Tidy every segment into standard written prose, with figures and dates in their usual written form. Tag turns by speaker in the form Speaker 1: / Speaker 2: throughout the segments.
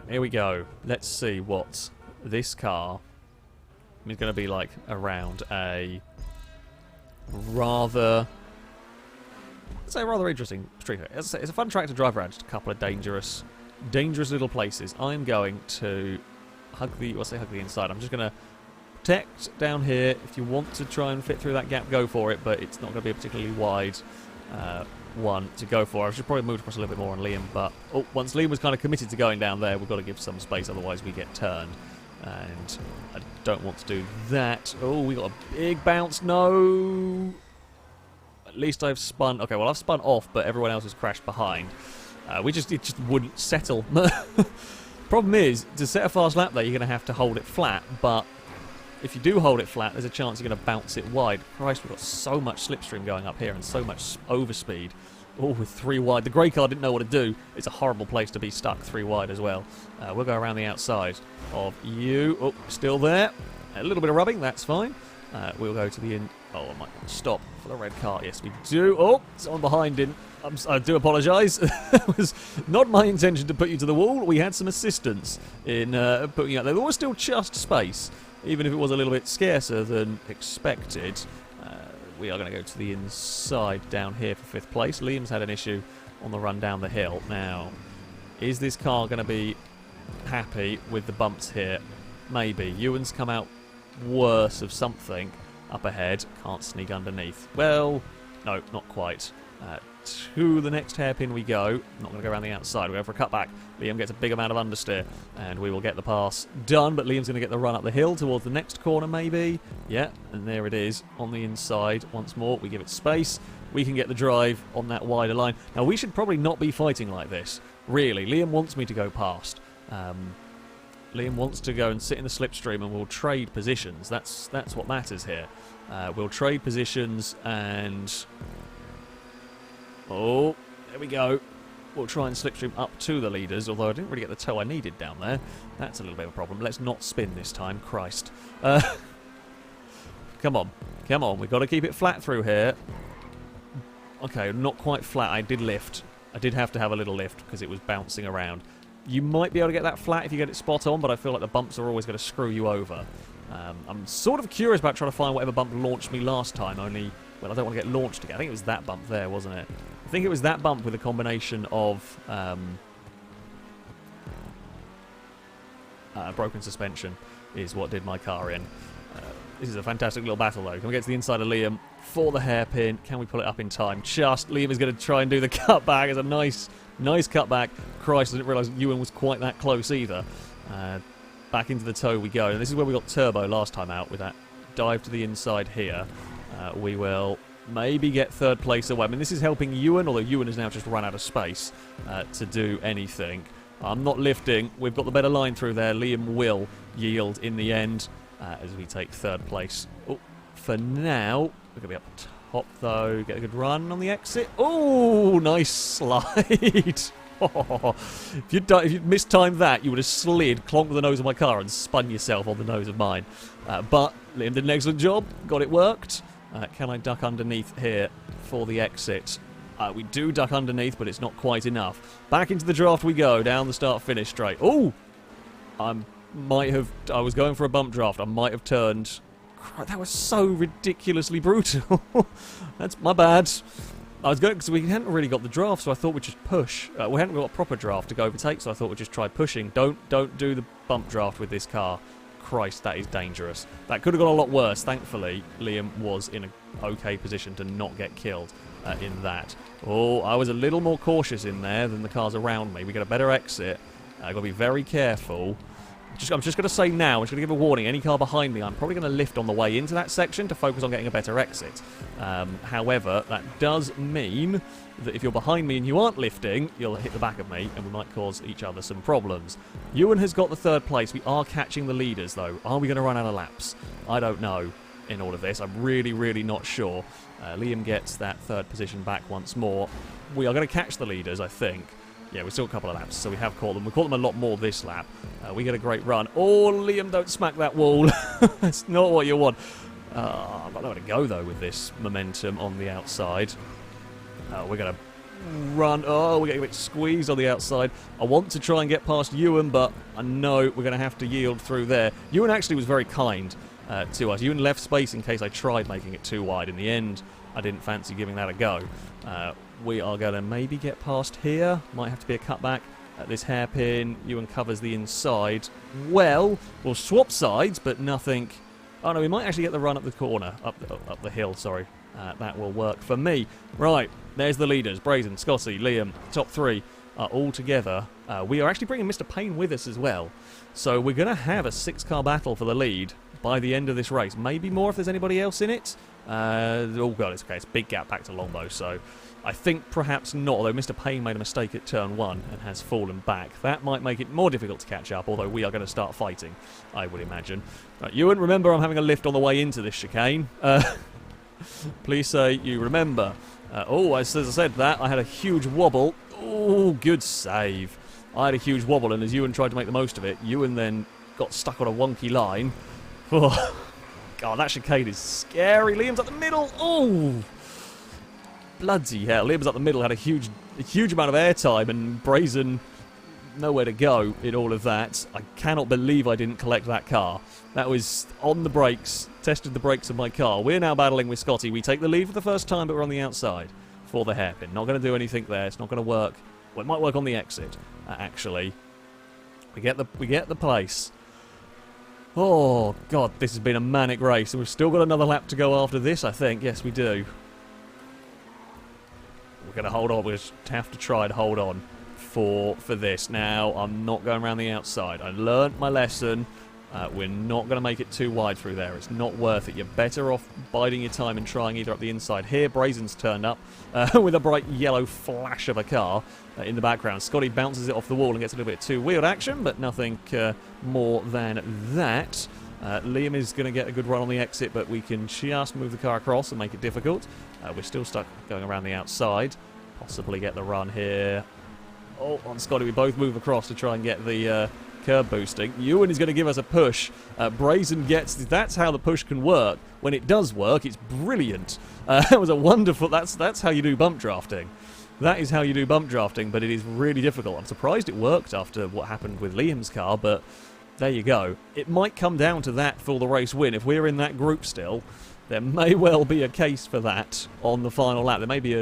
Speaker 1: here we go. Let's see what this car is going to be like around a rather... It's a rather interesting street. It's a fun track to drive around. Just a couple of dangerous little places. I'm going to hug the inside. I'm just going to protect down here. If you want to try and fit through that gap, go for it, but it's not going to be a particularly wide one to go for. I should probably move across a little bit more on Liam, but once Liam was kind of committed to going down there, we've got to give some space, otherwise we get turned. And I don't want to do that. Oh, we got a big bounce. No! At least I've spun... Okay, well, I've spun off, but everyone else has crashed behind. It just wouldn't settle. Problem is, to set a fast lap there, you're going to have to hold it flat, but if you do hold it flat, there's a chance you're going to bounce it wide. Christ, we've got so much slipstream going up here and so much overspeed. Oh, with 3 wide. The grey car didn't know what to do. It's a horrible place to be stuck 3 wide as well. We'll go around the outside of you. Oh, still there. A little bit of rubbing, that's fine. We'll go to the in... Oh, I might stop for the red car. Yes, we do. Oh, someone behind didn't. I do apologise. It was not my intention to put you to the wall. We had some assistance in putting you out there. There was still just space, even if it was a little bit scarcer than expected. We are going to go to the inside down here for 5th place. Liam's had an issue on the run down the hill. Now, is this car going to be happy with the bumps here? Maybe. Ewan's come out worse of something up ahead. Can't sneak underneath. Well, no, not quite. To the next hairpin we go. Not going to go around the outside. We're going for a cutback. Liam gets a big amount of understeer, and we will get the pass done, but Liam's going to get the run up the hill towards the next corner, maybe. Yeah, and there it is on the inside once more. We give it space. We can get the drive on that wider line. Now, we should probably not be fighting like this, really. Liam wants me to go past. Liam wants to go and sit in the slipstream, and we'll trade positions. That's what matters here. We'll trade positions, and... Oh, there we go. We'll try and slipstream up to the leaders, although I didn't really get the toe I needed down there. That's a little bit of a problem. Let's not spin this time. Christ. Come on. Come on. We've got to keep it flat through here. Okay, not quite flat. I did lift. I did have to have a little lift because it was bouncing around. You might be able to get that flat if you get it spot on, but I feel like the bumps are always going to screw you over. I'm sort of curious about trying to find whatever bump launched me last time, only... Well, I don't want to get launched again. I think it was that bump there, wasn't it? I think it was that bump with a combination of broken suspension is what did my car in. This is a fantastic little battle, though. Can we get to the inside of Liam for the hairpin? Can we pull it up in time? Just. Liam is going to try and do the cutback. It's a nice cutback. Christ, I didn't realise Ewan was quite that close either. Back into the toe we go. And this is where we got turbo last time out with that dive to the inside here. We will maybe get 3rd place away. I mean, this is helping Ewan, although Ewan has now just run out of space to do anything. I'm not lifting. We've got the better line through there. Liam will yield in the end as we take 3rd place. Oh, for now, we're going to be up top, though. Get a good run on the exit. Oh, nice slide. Oh, if you'd mistimed that, you would have slid, clonked the nose of my car and spun yourself on the nose of mine. But Liam did an excellent job. Got it worked. Can I duck underneath here for the exit? We do duck underneath, but it's not quite enough. Back into the draft we go, down the start-finish straight. Oh! I was going for a bump draft. I might have turned... That was so ridiculously brutal. That's my bad. I was going because we hadn't really got the draft, so I thought we'd just push. We hadn't got a proper draft to go overtake, so I thought we'd just try pushing. Don't do the bump draft with this car. Christ, that is dangerous. That could have gone a lot worse. Thankfully, Liam was in an okay position to not get killed in that. Oh, I was a little more cautious in there than the cars around me. We get a better exit. I've got to be very careful. I'm just going to say now, I'm just going to give a warning. Any car behind me, I'm probably going to lift on the way into that section to focus on getting a better exit. However, that does mean that if you're behind me and you aren't lifting, you'll hit the back of me and we might cause each other some problems. Ewan has got the 3rd place. We are catching the leaders, though. Are we going to run out of laps? I don't know in all of this. I'm really, really not sure. Liam gets that 3rd position back once more. We are going to catch the leaders, I think. Yeah, we've still got a couple of laps, so we have caught them. We caught them a lot more this lap. We get a great run. Oh, Liam, don't smack that wall. That's not what you want. I've got nowhere to go, though, with this momentum on the outside. We're going to run. Oh, we're getting a bit squeezed on the outside. I want to try and get past Ewan, but I know we're going to have to yield through there. Ewan actually was very kind to us. Ewan left space in case I tried making it too wide. In the end, I didn't fancy giving that a go. We are going to maybe get past here. Might have to be a cutback at this hairpin. Ewan covers the inside. Well, we'll swap sides, but nothing... Oh, no, we might actually get the run up the corner. Up the hill, sorry. That will work for me. Right, there's the leaders. Brazen, Scotty, Liam, top three are all together. We are actually bringing Mr. Payne with us as well. So we're going to have a 6-car battle for the lead by the end of this race. Maybe more if there's anybody else in it. Oh, God, it's okay. It's a big gap back to Longbow, so I think perhaps not, although Mr. Payne made a mistake at turn 1 and has fallen back. That might make it more difficult to catch up, although we are going to start fighting, I would imagine. Right, Ewan, remember I'm having a lift on the way into this chicane. Please say you remember. As I said that, I had a huge wobble. Oh, good save. I had a huge wobble, and as Ewan tried to make the most of it, Ewan then got stuck on a wonky line. Oh, God, that chicane is scary. Liam's up the middle. Oh, bloody hell. Liam's up the middle, had a huge amount of airtime, and Brazen nowhere to go in all of that. I cannot believe I didn't collect that car. That was on the brakes, tested the brakes of my car. We're now battling with Scotty. We take the lead for the first time, but we're on the outside for the hairpin. Not going to do anything there. It's not going to work. Well, it might work on the exit, actually. We get the place. Oh, God, this has been a manic race, and we've still got another lap to go after this, I think. Yes, we do. We're going to hold on. We just have to try and hold on for this. Now, I'm not going around the outside. I learnt my lesson. We're not going to make it too wide through there. It's not worth it. You're better off biding your time and trying either up the inside. Here, Brazen's turned up with a bright yellow flash of a car in the background. Scotty bounces it off the wall and gets a little bit two-wheeled action, but nothing more than that. Liam is going to get a good run on the exit, but we can just move the car across and make it difficult. We're still stuck going around the outside. Possibly get the run here. Oh, on Scotty, we both move across to try and get the curb boosting. Ewan is going to give us a push. Brazen gets... That's how the push can work. When it does work, it's brilliant. It was a wonderful... That's how you do bump drafting. That is how you do bump drafting, but it is really difficult. I'm surprised it worked after what happened with Liam's car, but there you go. It might come down to that for the race win. If we're in that group still, there may well be a case for that on the final lap. There may be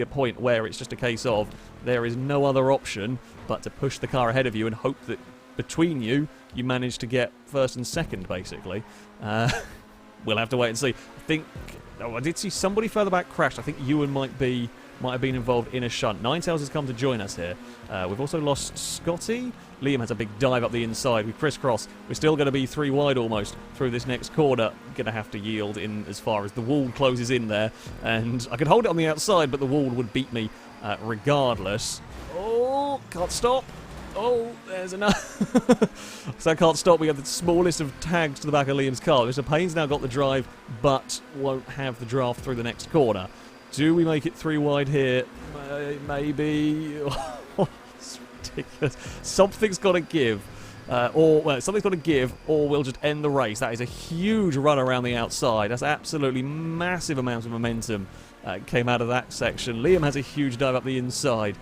Speaker 1: a point where it's just a case of there is no other option but to push the car ahead of you and hope that between you manage to get first and second, basically. We'll have to wait and see. I think... Oh, I did see somebody further back crashed. I think Ewan might have been involved in a shunt. Ninetails has come to join us here. We've also lost Scotty. Liam has a big dive up the inside. We crisscross. We're still going to be 3 wide almost through this next corner. Going to have to yield in as far as the wall closes in there. And I could hold it on the outside, but the wall would beat me regardless. Oh, can't stop. Oh, there's enough. So I can't stop. We have the smallest of tags to the back of Liam's car. Mr. Payne's now got the drive, but won't have the draft through the next corner. Do we make it 3 wide here? Maybe. It's ridiculous. Something's got to give. Something's got to give, or we'll just end the race. That is a huge run around the outside. That's absolutely massive amounts of momentum came out of that section. Liam has a huge dive up the inside.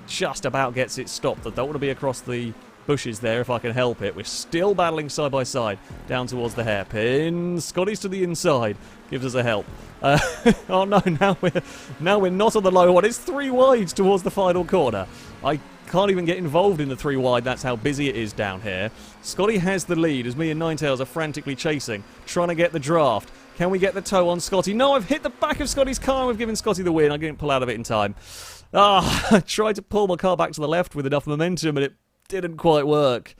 Speaker 1: Just about gets it stopped. I don't want to be across the bushes there if I can help it. We're still battling side by side down towards the hairpin. Scotty's to the inside. Gives us a help. Oh no, now we're not on the low one. It's 3 wide towards the final corner. I can't even get involved in the 3 wide. That's how busy it is down here. Scotty has the lead as me and Ninetails are frantically chasing, trying to get the draft. Can we get the toe on Scotty? No, I've hit the back of Scotty's car and we've given Scotty the win. I didn't pull out of it in time. I tried to pull my car back to the left with enough momentum, but it didn't quite work.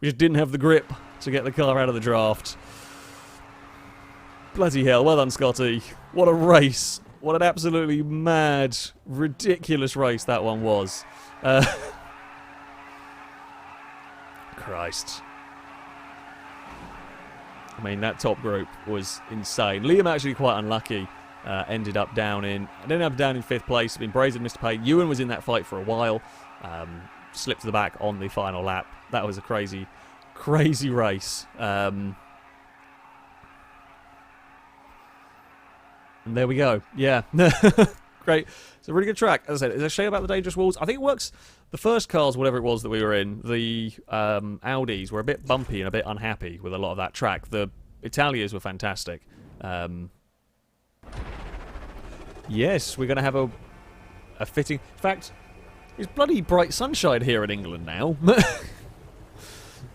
Speaker 1: We just didn't have the grip to get the car out of the draft. Bloody hell, well done, Scotty. What a race. What an absolutely mad, ridiculous race that one was. Christ. I mean, that top group was insane. Liam actually quite unlucky. Ended up down in 5th place. I mean, Brazen, Mr. Payne. Ewan was in that fight for a while. Slipped to the back on the final lap. That was a crazy, crazy race. And there we go. Yeah. Great. It's a really good track. As I said, it's a shame about the dangerous walls. I think it works. The first cars, whatever it was that we were in, the Audis were a bit bumpy and a bit unhappy with a lot of that track. The Italias were fantastic. Yes, we're going to have a fitting... In fact, it's bloody bright sunshine here in England now.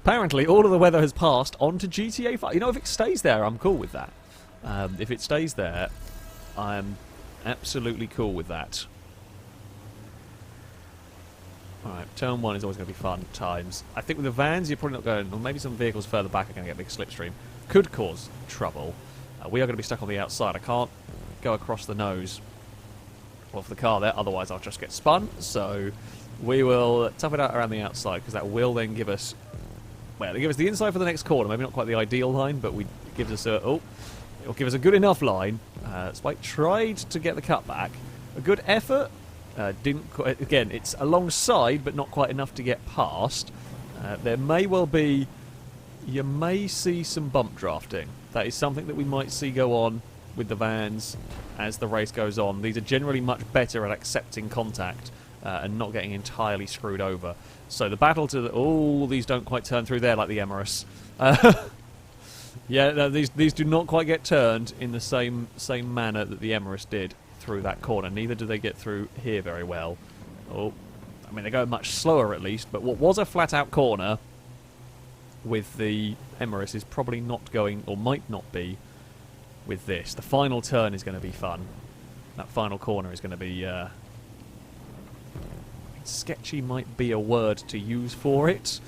Speaker 1: Apparently, all of the weather has passed onto GTA 5. You know, if it stays there, I'm cool with that. If it stays there, I'm absolutely cool with that. Alright, turn 1 is always going to be fun at times. I think with the vans, you're probably not going... Or maybe some vehicles further back are going to get a big slipstream. Could cause trouble. We are going to be stuck on the outside. I can't go across the nose of the car there, otherwise I'll just get spun. So we will tough it out around the outside, because that will then give us... Well, it'll give us the inside for the next corner. Maybe not quite the ideal line, but it gives us a... Oh, it'll give us a good enough line. Spike tried to get the cut back. A good effort. Didn't quite... Again, it's alongside, but not quite enough to get past. There may well be... You may see some bump drafting. That is something that we might see go on with the vans as the race goes on. These are generally much better at accepting contact and not getting entirely screwed over. So the battle to the... Oh, these don't quite turn through there like the Emirates. Yeah, no, these do not quite get turned in the same manner that the Emirates did through that corner. Neither do they get through here very well. Oh, I mean, they go much slower at least, but what was a flat-out corner with the Emirates is probably not going, or might not be, with this. The final turn is going to be fun. That final corner is going to be... sketchy might be a word to use for it.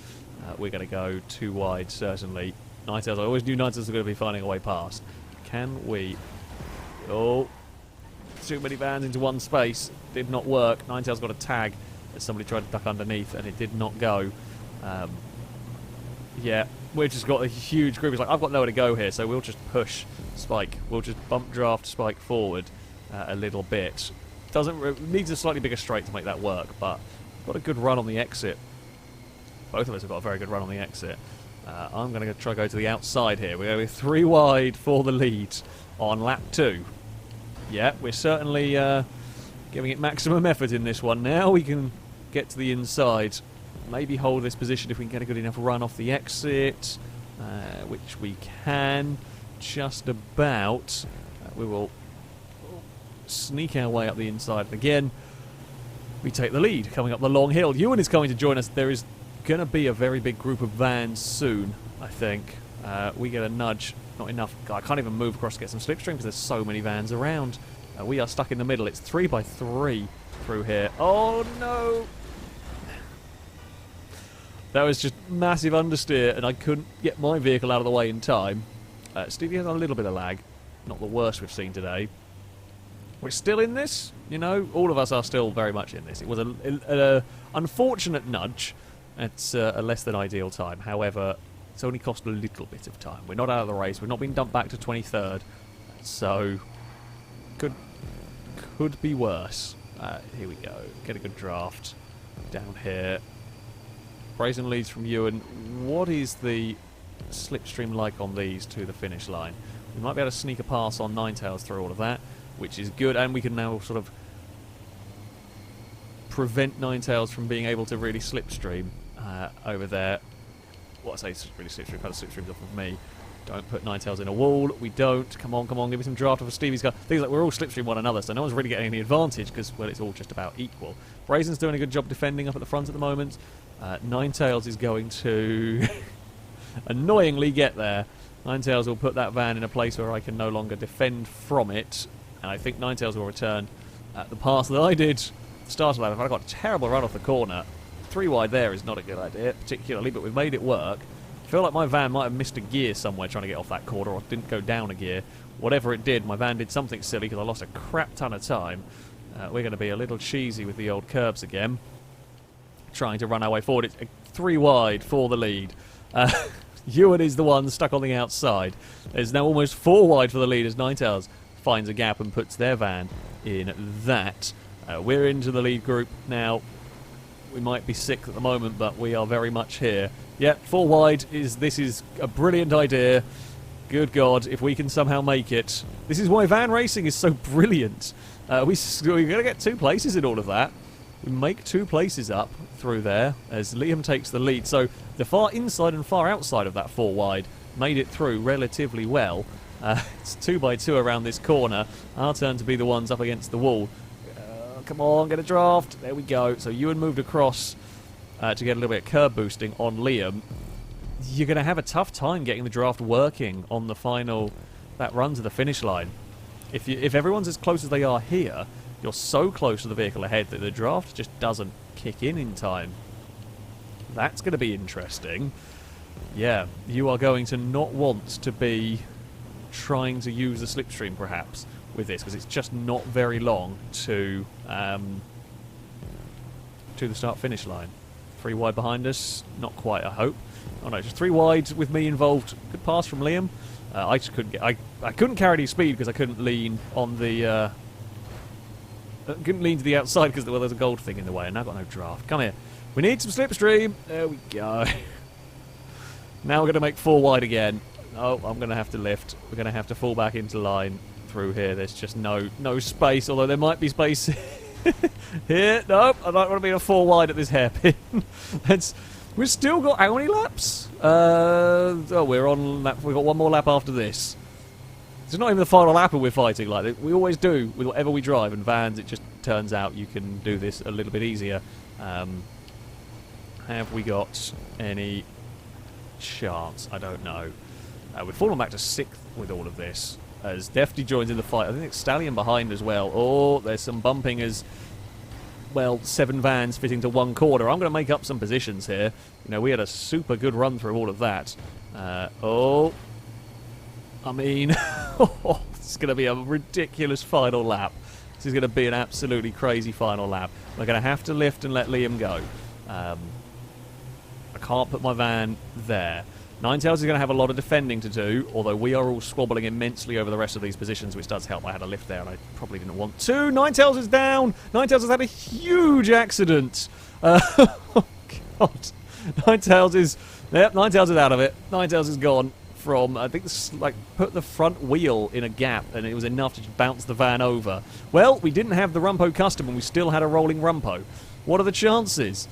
Speaker 1: We're going to go too wide, certainly. Ninetales, I always knew Ninetales were going to be finding a way past. Can we... Oh, too many vans into one space. Did not work. Ninetales got a tag as somebody tried to duck underneath, and it did not go. Yeah, we've just got a huge group. It's like, I've got nowhere to go here, so we'll just push Spike. We'll just bump draft Spike forward a little bit. Needs a slightly bigger straight to make that work, but got a good run on the exit. Both of us have got a very good run on the exit. I'm going to try to go to the outside here. We're going to be 3 wide for the lead on lap 2. Yeah, we're certainly giving it maximum effort in this one now. We can get to the inside. Maybe hold this position if we can get a good enough run off the exit, which we can just about. We will sneak our way up the inside. And again, we take the lead coming up the long hill. Ewan is coming to join us. There is going to be a very big group of vans soon, I think. We get a nudge. Not enough. God, I can't even move across to get some slipstream because there's so many vans around. We are stuck in the middle. It's 3 by 3 through here. Oh, no! That was just massive understeer, and I couldn't get my vehicle out of the way in time. Stevie has a little bit of lag. Not the worst we've seen today. We're still in this, you know. All of us are still very much in this. It was an unfortunate nudge at a less than ideal time. However, it's only cost a little bit of time. We're not out of the race. We've not been dumped back to 23rd. So, could be worse. Here we go. Get a good draft down here. Brazen leads from Ewan. What is the slipstream like on these to the finish line? We might be able to sneak a pass on Ninetales through all of that, which is good, and we can now sort of prevent Ninetales from being able to really slipstream over there. Well, I say really slipstream, kind of slipstreams off of me. Don't put Ninetales in a wall. We don't. Come on, give me some draft off of Stevie's car. Things like we're all slipstream one another, so no one's really getting any advantage because, well, it's all just about equal. Brazen's doing a good job defending up at the front at the moment. Ninetales is going to annoyingly get there. Ninetales will put that van in a place where I can no longer defend from it, and I think Ninetales will return the pass that I did at the start of that. I got a terrible run off the corner. 3 wide there is not a good idea, particularly, but we've made it work. I feel like my van might have missed a gear somewhere trying to get off that corner, or didn't go down a gear. Whatever it did, my van did something silly because I lost a crap ton of time. We're going to be a little cheesy with the old curbs again, trying to run our way forward. It's 3 wide for the lead. Ewan is the one stuck on the outside. There's now almost 4 wide for the lead as Ninetales finds a gap and puts their van in that. We're into the lead group now. We might be 6th at the moment, but we are very much here. Yeah, 4 wide this is a brilliant idea. Good God, if we can somehow make it. This is why van racing is so brilliant. We're going to get 2 places in all of that. We make 2 places up through there as Liam takes the lead. So the far inside and far outside of that 4 wide made it through relatively well. It's 2 by 2 around this corner. Our turn to be the ones up against the wall. Come on, get a draft. There we go. So Ewan moved across to get a little bit of curb boosting on Liam. You're going to have a tough time getting the draft working on the final, that run to the finish line. If everyone's as close as they are here, you're so close to the vehicle ahead that the draft just doesn't kick in time. That's going to be interesting. Yeah, you are going to not want to be trying to use the slipstream perhaps with this, because it's just not very long to the start-finish line. 3 wide behind us, not quite, I hope. Oh no, just 3 wide with me involved. Good pass from Liam. I just couldn't get. I couldn't carry any speed because I couldn't lean on the. Couldn't lean to the outside because there's a gold thing in the way, and I've got no draft. Come here. We need some slipstream. There we go. Now we're going to make 4 wide again. Oh, I'm going to have to lift. We're going to have to fall back into line through here. There's just no space, although there might be space here. Nope, I don't want to be a 4 wide at this hairpin. We've still got how many laps? Oh, we're on lap. We've got 1 more lap after this. It's not even the final lap we're fighting like that. We always do with whatever we drive, and vans, it just turns out you can do this a little bit easier. Have we got any chance? I don't know. We've fallen back to 6th with all of this, as Defty joins in the fight. I think it's Stallion behind as well. Oh, there's some bumping as, well, 7 vans fitting to 1 corner. I'm going to make up some positions here. You know, we had a super good run through all of that. I mean, it's going to be a ridiculous final lap. This is going to be an absolutely crazy final lap. We're going to have to lift and let Liam go. I can't put my van there. Ninetales is going to have a lot of defending to do, although we are all squabbling immensely over the rest of these positions, which does help. I had a lift there, and I probably didn't want to. Ninetales is down! Ninetales has had a huge accident! Oh, God. Ninetales is... Yep, Ninetales is out of it. Ninetales is gone from... I think this, like, put the front wheel in a gap, and it was enough to just bounce the van over. Well, we didn't have the Rumpo custom, and we still had a rolling Rumpo. What are the chances?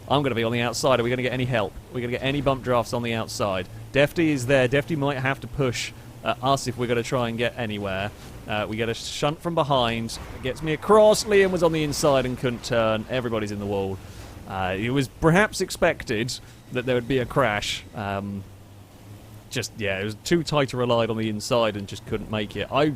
Speaker 1: I'm going to be on the outside. Are we going to get any help? Are we going to get any bump drafts on the outside? Defty is there. Defty might have to push us if we're going to try and get anywhere. We get a shunt from behind. It gets me across. Liam was on the inside and couldn't turn. Everybody's in the wall. It was perhaps expected that there would be a crash. It was too tight to rely on the inside and just couldn't make it. I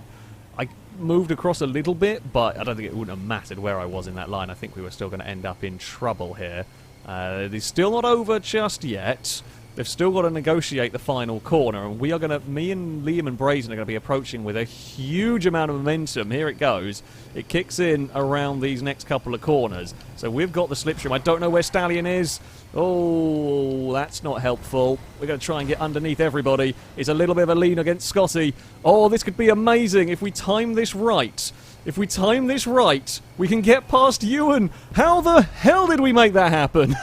Speaker 1: moved across a little bit, but I don't think it wouldn't have mattered where I was in that line. I think we were still going to end up in trouble here. It's still not over just yet. They've still got to negotiate the final corner, and we are going to, me and Liam and Brazen are going to be approaching with a huge amount of momentum. Here it goes. It kicks in around these next couple of corners. So we've got the slipstream. I don't know where Stallion is. Oh, that's not helpful. We're going to try and get underneath everybody. It's a little bit of a lean against Scotty. Oh, this could be amazing if we time this right. If we time this right, we can get past Ewan. How the hell did we make that happen?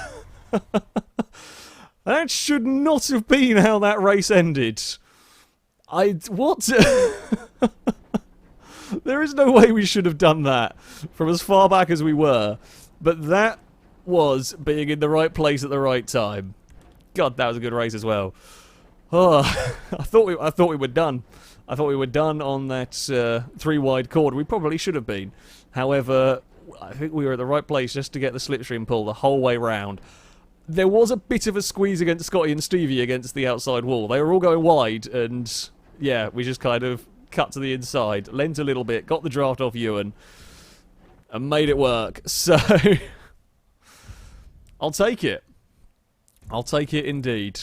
Speaker 1: That should not have been how that race ended. What? There is no way we should have done that from as far back as we were. But that was being in the right place at the right time. God, that was a good race as well. Oh, I thought we were done. I thought we were done on that 3-wide corner. We probably should have been. However, I think we were at the right place just to get the slipstream pull the whole way round. There was a bit of a squeeze against Scotty and Stevie against the outside wall. They were all going wide, and yeah, we just kind of cut to the inside, lent a little bit, got the draft off Ewan, and made it work. So, I'll take it. I'll take it indeed.